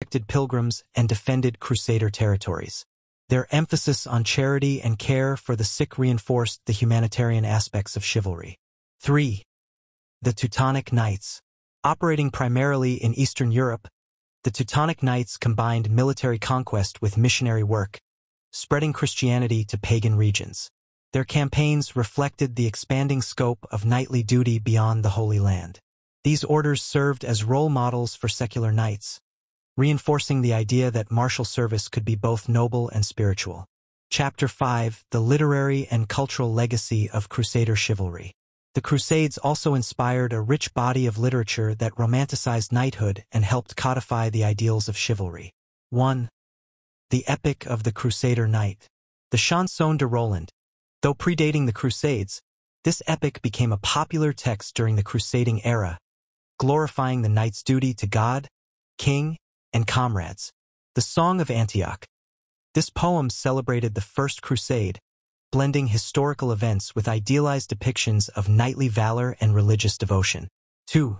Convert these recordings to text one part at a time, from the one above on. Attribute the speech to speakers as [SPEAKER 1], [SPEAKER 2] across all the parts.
[SPEAKER 1] protected pilgrims and defended Crusader territories. Their emphasis on charity and care for the sick reinforced the humanitarian aspects of chivalry. 3. The Teutonic Knights. Operating primarily in Eastern Europe, the Teutonic Knights combined military conquest with missionary work, spreading Christianity to pagan regions. Their campaigns reflected the expanding scope of knightly duty beyond the Holy Land. These orders served as role models for secular knights, reinforcing the idea that martial service could be both noble and spiritual. Chapter 5: The Literary and Cultural Legacy of Crusader Chivalry. The Crusades also inspired a rich body of literature that romanticized knighthood and helped codify the ideals of chivalry. 1. The Epic of the Crusader Knight. The Chanson de Roland. Though predating the Crusades, this epic became a popular text during the crusading era, glorifying the knight's duty to God, king, and comrades. The Song of Antioch. This poem celebrated the First Crusade, blending historical events with idealized depictions of knightly valor and religious devotion. 2.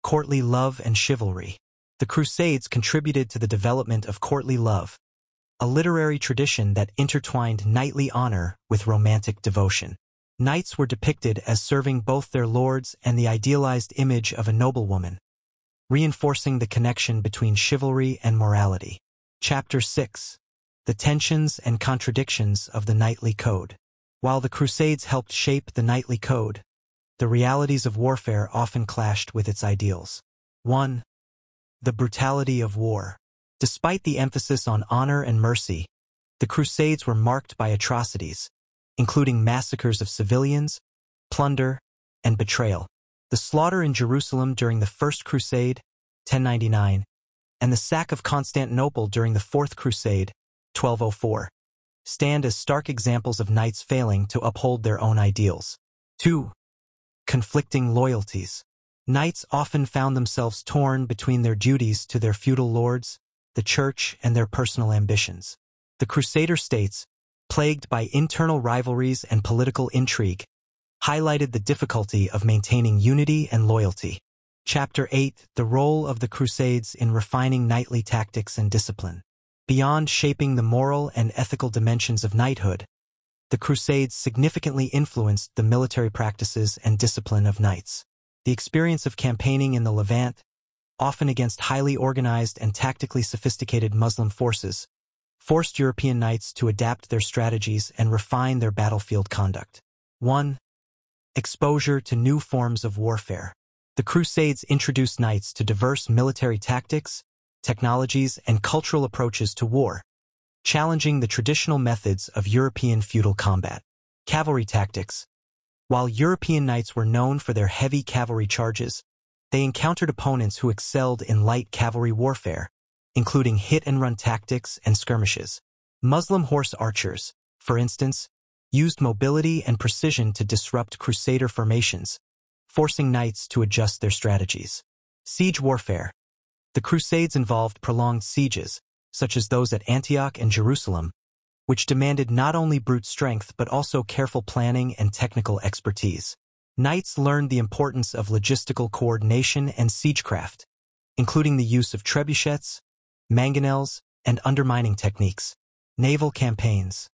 [SPEAKER 1] Courtly Love and Chivalry. The Crusades contributed to the development of courtly love, a literary tradition that intertwined knightly honor with romantic devotion. Knights were depicted as serving both their lords and the idealized image of a noblewoman, reinforcing the connection between chivalry and morality. Chapter 6: The Tensions and Contradictions of the Knightly Code. While the Crusades helped shape the knightly code, the realities of warfare often clashed with its ideals. 1. The brutality of war. Despite the emphasis on honor and mercy, the Crusades were marked by atrocities, including massacres of civilians, plunder, and betrayal. The slaughter in Jerusalem during the First Crusade, 1099, and the sack of Constantinople during the Fourth Crusade, 1204, stand as stark examples of knights failing to uphold their own ideals. 2. Conflicting loyalties. Knights often found themselves torn between their duties to their feudal lords, the church, and their personal ambitions. The Crusader states, plagued by internal rivalries and political intrigue, highlighted the difficulty of maintaining unity and loyalty. Chapter 8: The Role of the Crusades in Refining Knightly Tactics and Discipline. Beyond shaping the moral and ethical dimensions of knighthood, the Crusades significantly influenced the military practices and discipline of knights. The experience of campaigning in the Levant, often against highly organized and tactically sophisticated Muslim forces, forced European knights to adapt their strategies and refine their battlefield conduct. 1. Exposure to new forms of warfare. The Crusades introduced knights to diverse military tactics, technologies, and cultural approaches to war, challenging the traditional methods of European feudal combat. Cavalry tactics. While European knights were known for their heavy cavalry charges, they encountered opponents who excelled in light cavalry warfare, including hit-and-run tactics and skirmishes. Muslim horse archers, for instance, used mobility and precision to disrupt Crusader formations, forcing knights to adjust their strategies. Siege warfare. The Crusades involved prolonged sieges, such as those at Antioch and Jerusalem, which demanded not only brute strength but also careful planning and technical expertise. Knights learned the importance of logistical coordination and siegecraft, including the use of trebuchets, mangonels, and undermining techniques. Naval campaigns.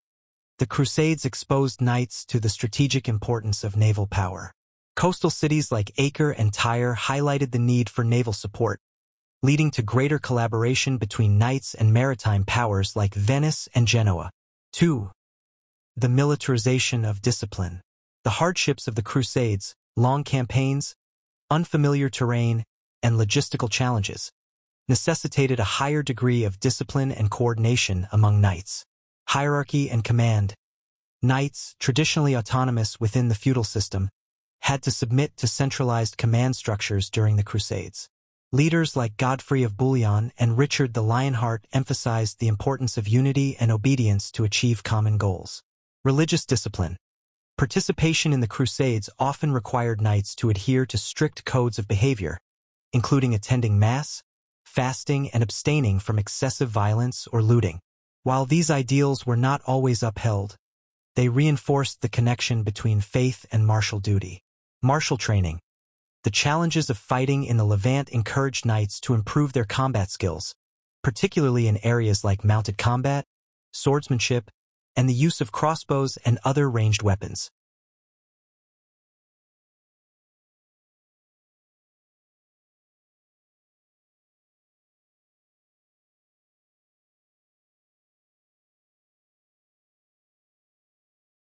[SPEAKER 1] The Crusades exposed knights to the strategic importance of naval power. Coastal cities like Acre and Tyre highlighted the need for naval support, leading to greater collaboration between knights and maritime powers like Venice and Genoa. 2. The militarization of discipline. The hardships of the Crusades, long campaigns, unfamiliar terrain, and logistical challenges, necessitated a higher degree of discipline and coordination among knights. Hierarchy and command. Knights, traditionally autonomous within the feudal system, had to submit to centralized command structures during the Crusades. Leaders like Godfrey of Bouillon and Richard the Lionheart emphasized the importance of unity and obedience to achieve common goals. Religious discipline. Participation in the Crusades often required knights to adhere to strict codes of behavior, including attending Mass, fasting, and abstaining from excessive violence or looting. While these ideals were not always upheld, they reinforced the connection between faith and martial duty. Martial training. The challenges of fighting in the Levant encouraged knights to improve their combat skills, particularly in areas like mounted combat, swordsmanship, and the use of crossbows and other ranged weapons.